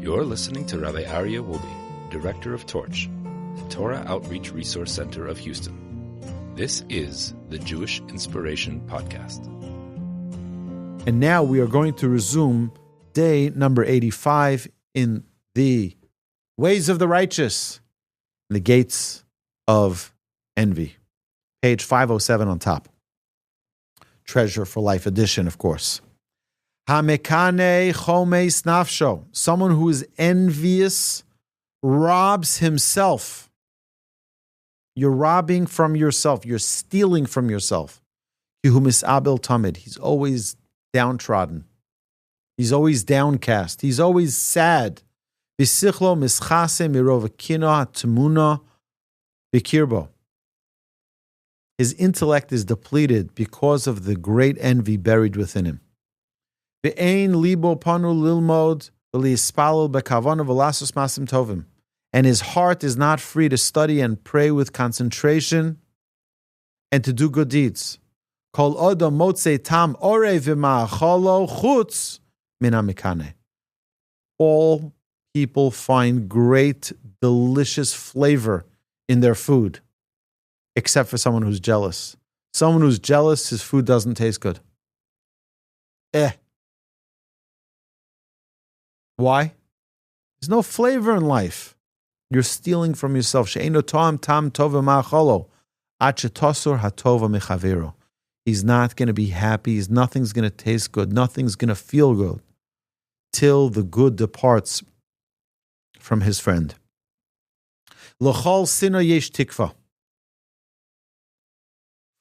You're listening to Rabbi Aryeh Wolbe, Director of Torch, the Torah Outreach Resource Center of Houston. This is the Jewish Inspiration Podcast. And now we are going to resume day number 85 in the ways of the righteous, the gates of envy. Page 507 on top. Treasure for Life edition, of course. Hamekane chomes nafsho. Someone who is envious robs himself. You're robbing from yourself. You're stealing from yourself. Yehu misabel tamid. He's always downtrodden. He's always downcast. He's always sad. V'sichlo mischase mirov kino hatmuna b'kirbo. His intellect is depleted because of the great envy buried within him. Ve'ein libo panu lilmod v'lispalel bekavana v'lasos masim tovim. And his heart is not free to study and pray with concentration and to do good deeds. Kol odom motze tam ore v'ma'acholo chutz min hamikane. All people find great, delicious flavor in their food, except for someone who's jealous. Someone who's jealous, his food doesn't taste good. Why? There's no flavor in life. You're stealing from yourself. She'eino to'am tam tova ma'acholo ad shetosur hatova mechavero. He's not going to be happy. Nothing's going to taste good. Nothing's going to feel good till the good departs from his friend. L'chol sina yesh tikva.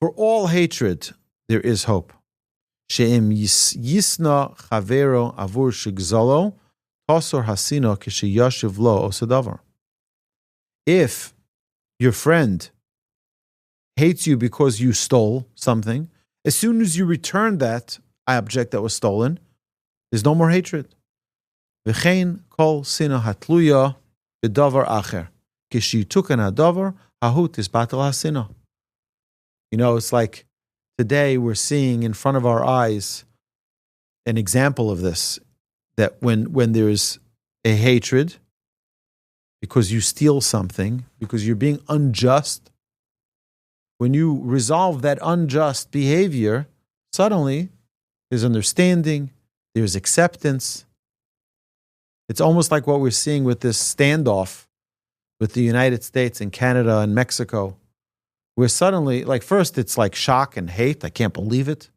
For all hatred, there is hope. She'im yisna chavero avur shigzalo tosor hasino k'sheyashiv lo osadavar. If your friend hates you because you stole something, as soon as you return that object that was stolen, there's no more hatred. V'chein kol sina hatluya b'davar acher k'sheyitukan hadavar hahut is batal hasina. You know, it's like today we're seeing in front of our eyes an example of this, that when there's a hatred because you steal something, because you're being unjust, when you resolve that unjust behavior, suddenly there's understanding, there's acceptance. It's almost like what we're seeing with this standoff with the United States and Canada and Mexico, where suddenly, like first it's like shock and hate, I can't believe it.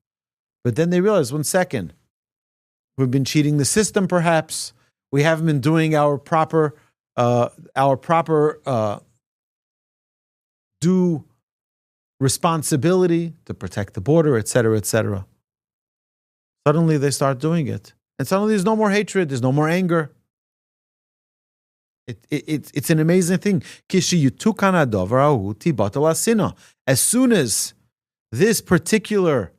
But then they realize, 1 second, we've been cheating the system perhaps, we haven't been doing our proper due responsibility to protect the border, etc., etc. Suddenly they start doing it. And suddenly there's no more hatred, there's no more anger. It's an amazing thing. As soon as this particular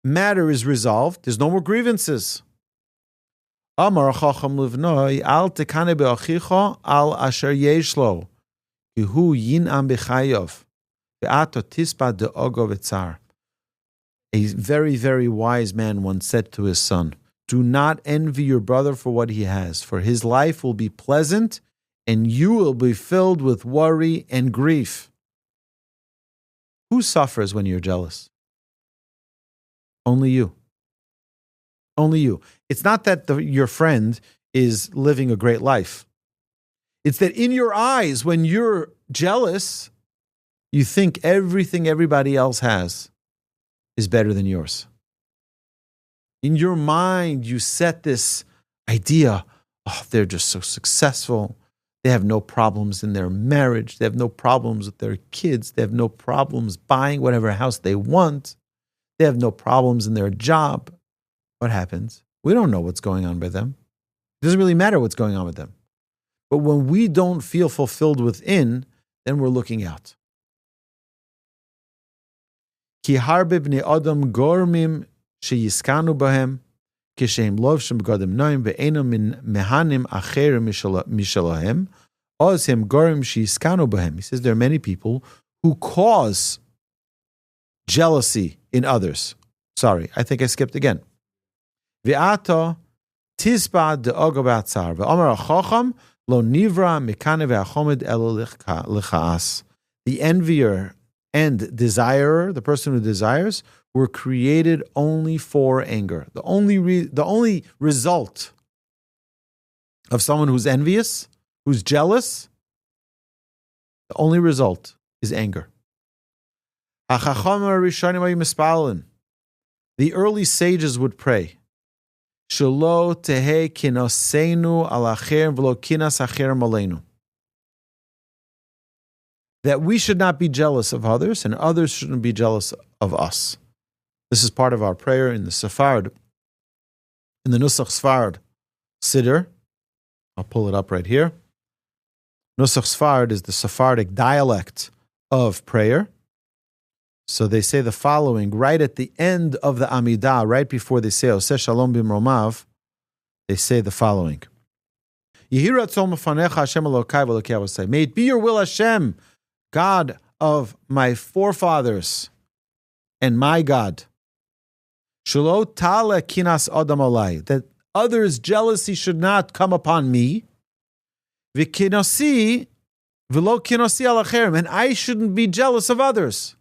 matter is resolved, there's no more grievances. Amar chacham livnoi al tekane be'achicha al asher yeshlo kihu yinam b'chayav ve'ato tispa de'ogo v'tzar. A very, very wise man once said to his son, do not envy your brother for what he has, for his life will be pleasant and you will be filled with worry and grief. Who suffers when you're jealous? Only you. Only you. It's not that your friend is living a great life. It's that in your eyes, when you're jealous, you think everything everybody else has is better than yours. In your mind, you set this idea, oh, they're just so successful. They have no problems in their marriage. They have no problems with their kids. They have no problems buying whatever house they want. They have no problems in their job. What happens? We don't know what's going on with them. It doesn't really matter what's going on with them. But when we don't feel fulfilled within, then we're looking out. Ki harbe bnei adam gormim sheyiskanu bahem kishem lovshim b'gadim noim ve'enam min mehanim acherim mishalahem oz hem gorim sheyiskanu bahem. He says there are many people who cause jealousy in others. Sorry, I think I skipped again. Ve'ata Tisba de ogabatzar. Ve'amar hachacham lo nivra mikane ve'achomed elo lichaas. The envier and desirer, the person who desires, were created only for anger. The only result of someone who's envious, who's jealous, the only result is anger. The early sages would pray, Shelo tehe kinosenu al acher v'lo kinas acher malenu. That we should not be jealous of others, and others shouldn't be jealous of us. This is part of our prayer in the Sephard, in the Nusach Sfard Siddur. I'll pull it up right here. Nusach Sfard is the Sephardic dialect of prayer. So they say the following, right at the end of the Amidah, right before they say, Oseh Shalom Bimromav, they say the following. May it be your will, Hashem, God of my forefathers and my God, that others' jealousy should not come upon me, and I shouldn't be jealous of others.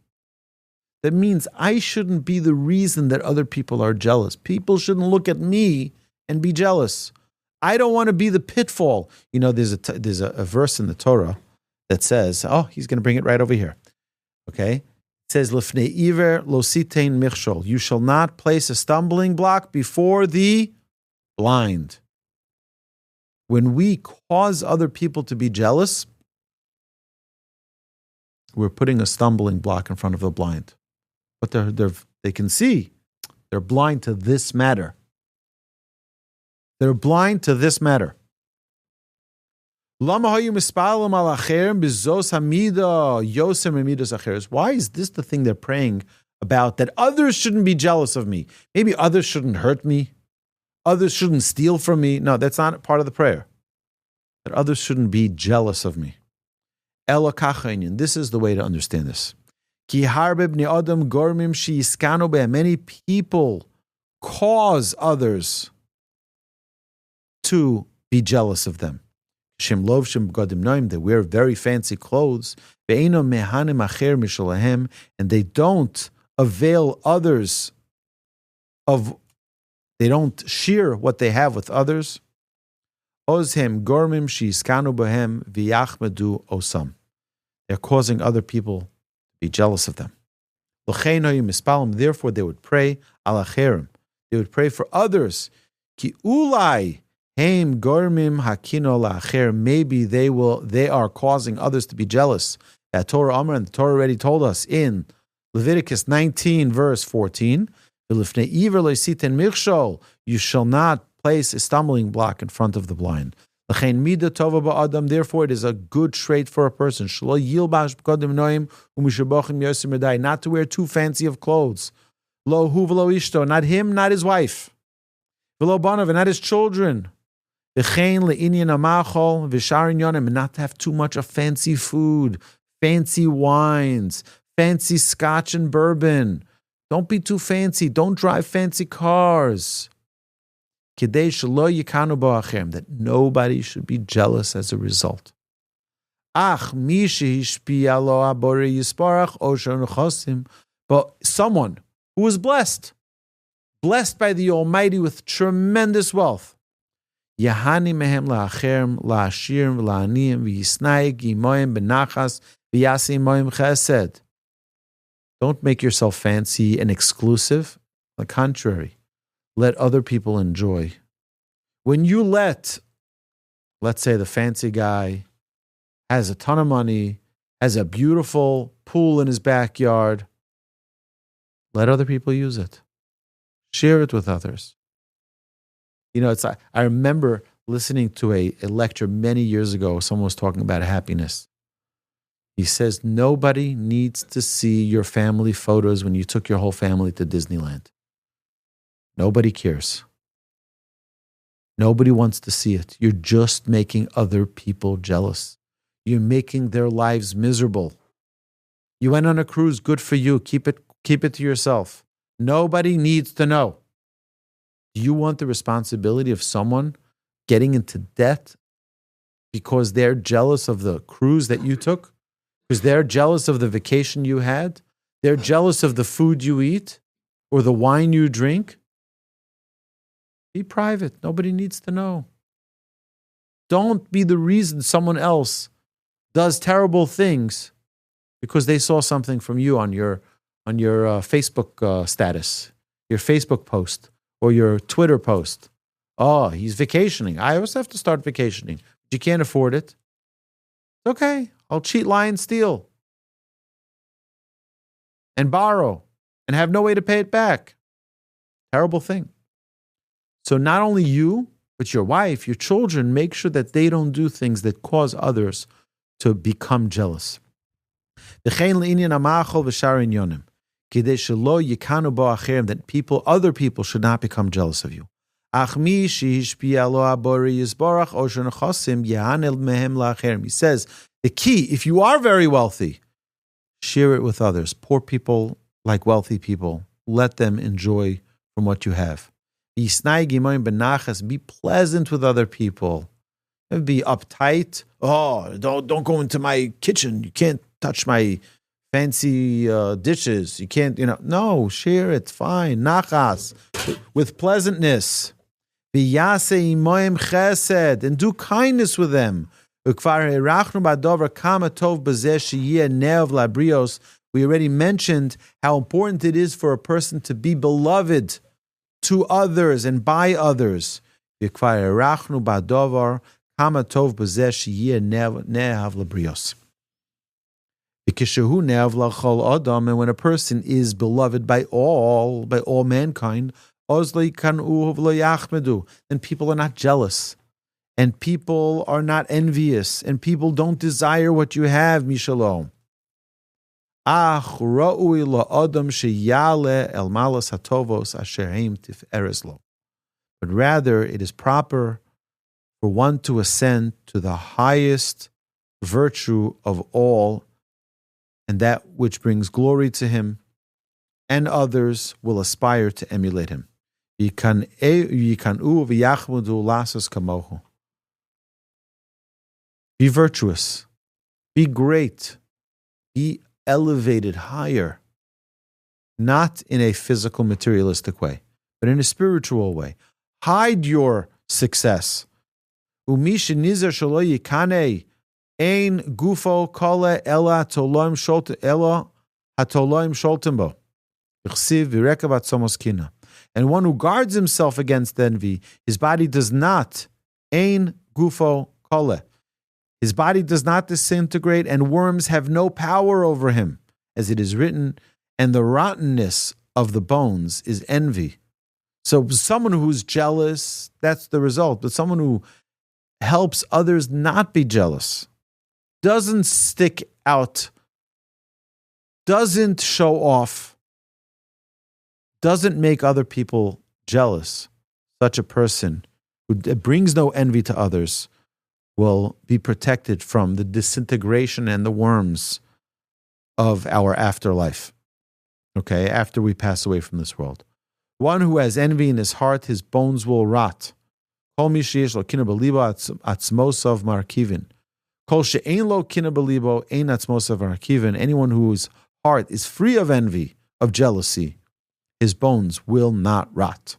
That means I shouldn't be the reason that other people are jealous. People shouldn't look at me and be jealous. I don't want to be the pitfall. You know, there's a verse in the Torah that says, he's going to bring it right over here. Okay? It says, Lifnei iver lo sitein michshol. You shall not place a stumbling block before the blind. When we cause other people to be jealous, we're putting a stumbling block in front of the blind. But they can see. They're blind to this matter. They're blind to this matter. Why is this the thing they're praying about? That others shouldn't be jealous of me. Maybe others shouldn't hurt me. Others shouldn't steal from me. No, that's not part of the prayer. That others shouldn't be jealous of me. This is the way to understand this. Many people cause others to be jealous of them. They wear very fancy clothes, and they don't avail others of, they don't share what they have with others. They're causing other people to be jealous of them. Therefore, they would pray They would pray for others. Maybe they are causing others to be jealous. That Torah Amar, and the Torah already told us in Leviticus 19, verse 14, you shall not place a stumbling block in front of the blind. Therefore, it is a good trait for a person not to wear too fancy of clothes. Not him, not his wife. And not his children. And not to have too much of fancy food, fancy wines, fancy scotch and bourbon. Don't be too fancy. Don't drive fancy cars. That nobody should be jealous as a result. But someone who is blessed by the Almighty with tremendous wealth, don't make yourself fancy and exclusive. On the contrary, let other people enjoy. When you let's say the fancy guy has a ton of money, has a beautiful pool in his backyard, let other people use it. Share it with others. You know, I remember listening to a lecture many years ago. Someone was talking about happiness. He says, nobody needs to see your family photos when you took your whole family to Disneyland. Nobody cares. Nobody wants to see it. You're just making other people jealous. You're making their lives miserable. You went on a cruise, good for you. Keep it to yourself. Nobody needs to know. Do you want the responsibility of someone getting into debt because they're jealous of the cruise that you took? Because they're jealous of the vacation you had? They're jealous of the food you eat or the wine you drink? Be private. Nobody needs to know. Don't be the reason someone else does terrible things because they saw something from you on your Facebook status, your Facebook post, or your Twitter post. Oh, he's vacationing. I also have to start vacationing. But you can't afford it. It's okay. I'll cheat, lie, and steal. And borrow. And have no way to pay it back. Terrible thing. So not only you, but your wife, your children, make sure that they don't do things that cause others to become jealous. That other people should not become jealous of you. He says, the key, if you are very wealthy, share it with others. Poor people, like wealthy people, let them enjoy from what you have. Be pleasant with other people. Be uptight. Oh, don't go into my kitchen. You can't touch my fancy dishes. You can't, no, share it. Fine. Nachas. With pleasantness. Chesed. And do kindness with them. We already mentioned how important it is for a person to be beloved to others and by others. And when a person is beloved by all mankind, then people are not jealous, and people are not envious, and people don't desire what you have, Mishalom. But rather, it is proper for one to ascend to the highest virtue of all, and that which brings glory to him, and others will aspire to emulate him. Be virtuous, be great, be elevated higher, not in a physical, materialistic way, but in a spiritual way. Hide your success. Ein gufo kole ela toloim sholt ela hatoloim sholtem bo. And one who guards himself against envy, his body does not. Ein gufo kole. His body does not disintegrate, and worms have no power over him, as it is written, and the rottenness of the bones is envy. So someone who's jealous, that's the result. But someone who helps others not be jealous, doesn't stick out, doesn't show off, doesn't make other people jealous, such a person who brings no envy to others will be protected from the disintegration and the worms of our afterlife. Okay, after we pass away from this world. One who has envy in his heart, his bones will rot. Kol mi sheyesh lo kina belibo atzmosav markivin. Kol she'ein lo kina belibo ein atzmosav markivin. Anyone whose heart is free of envy, of jealousy, his bones will not rot.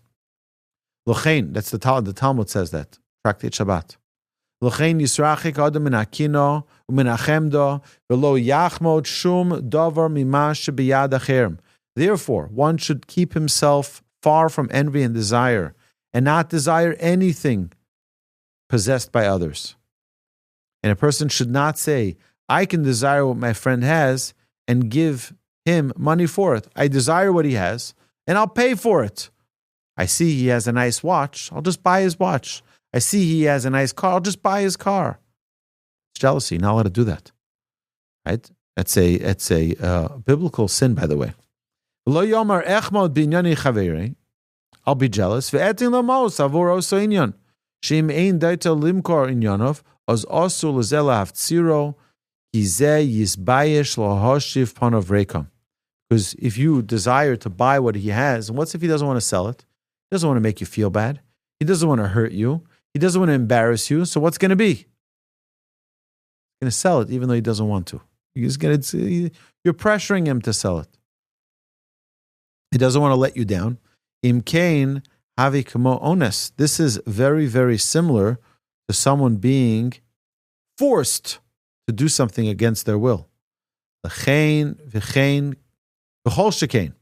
Lochein, that's the Talmud says that. Tractate Shabbat. Lochein yisrachik adam min akino umin achemdo velo yachmod shum davar mima shebiyad acherem. Therefore, one should keep himself far from envy and desire, and not desire anything possessed by others. And a person should not say, I can desire what my friend has and give him money for it. I desire what he has, and I'll pay for it. I see he has a nice watch, I'll just buy his watch. I see he has a nice car, I'll just buy his car. It's jealousy, not allowed to do that. Right? It's a biblical sin, by the way. I'll be jealous. Because if you desire to buy what he has, and what's if he doesn't want to sell it? He doesn't want to make you feel bad. He doesn't want to hurt you. He doesn't want to embarrass you. So what's going to be? He's going to sell it even though he doesn't want to. You're pressuring him to sell it. He doesn't want to let you down. Im kain havi kamo ones. This is very, very similar to someone being forced to do something against their will. L'chein v'chein v'chol shekein.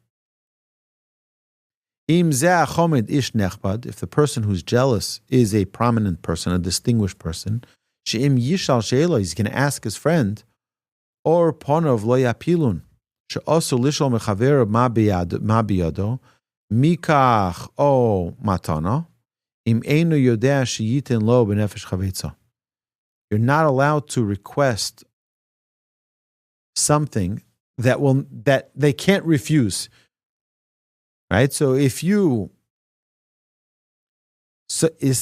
Im zeh chomed ish nechbad. If the person who's jealous is a prominent person, a distinguished person, she'im yishal she'elo, he's going to ask his friend, or ponov lo yapilun, she'osu lishol mechaver ma biyado, mikach o matana, im einu yodea she'yitin lo b'nefesh chavetza. You're not allowed to request something that they can't refuse. Right? So it's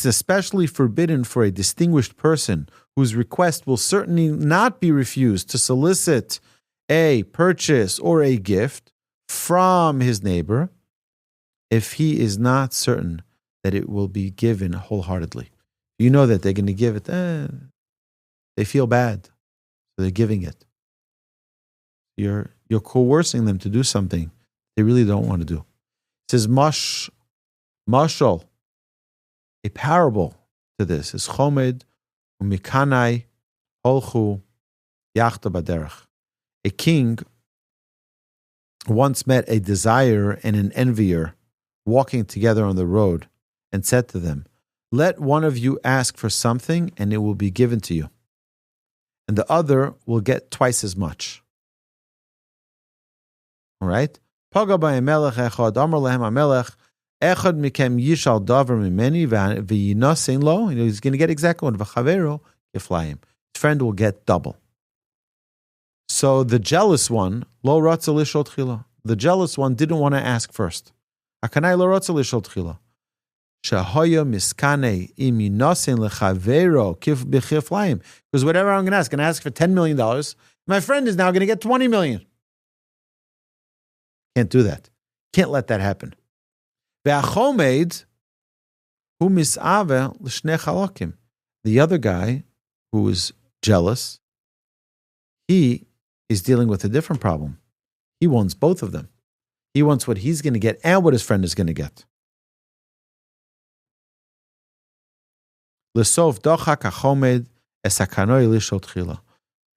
especially forbidden for a distinguished person whose request will certainly not be refused to solicit a purchase or a gift from his neighbor if he is not certain that it will be given wholeheartedly. You know that they're going to give it. They feel bad, so they're giving it. You're coercing them to do something they really don't want to do. It says mashal, a parable to this is chomed umikanai holchu yachta baderech. A king once met a desire and an envier walking together on the road and said to them, "Let one of you ask for something and it will be given to you, and the other will get twice as much." All right? Paga by melech echad amar lehem hamelech echad mikem yishal davar mimeni v'yinasein lo. He's going to get exactly one. V'chavero yiflayim. His friend will get double. So the jealous one, lo ratza lishol tchila. The jealous one didn't want to ask first. Akanai lo ratza lishol tchila. Shahoya miskane im yinasein lechavero kif b'chiflayim. Because whatever I'm going to ask for $10 million. My friend is now going to get $20 million. Can't do that. Can't let that happen. The other guy who is jealous, he is dealing with a different problem. He wants both of them. He wants what he's going to get and what his friend is going to get.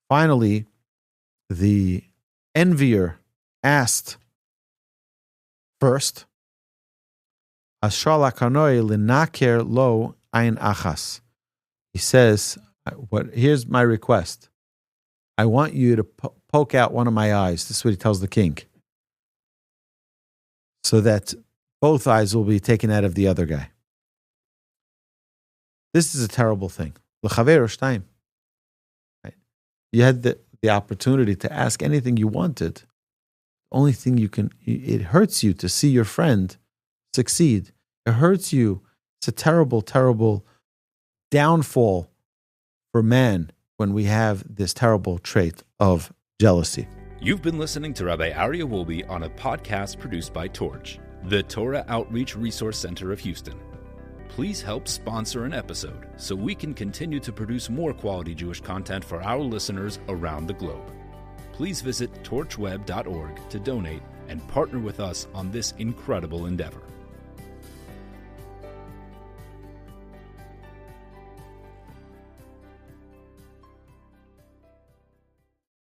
Finally, the envier asked first, he says, here's my request. I want you to poke out one of my eyes. This is what he tells the king. So that both eyes will be taken out of the other guy. This is a terrible thing. Right? You had the opportunity to ask anything you wanted. Only thing it hurts you to see your friend succeed. It hurts you. It's a terrible, terrible downfall for man when we have this terrible trait of jealousy. You've been listening to Rabbi Aryeh Wolbe on a podcast produced by Torch, the Torah Outreach Resource Center of Houston. Please help sponsor an episode so we can continue to produce more quality Jewish content for our listeners around the globe. Please visit torchweb.org to donate and partner with us on this incredible endeavor.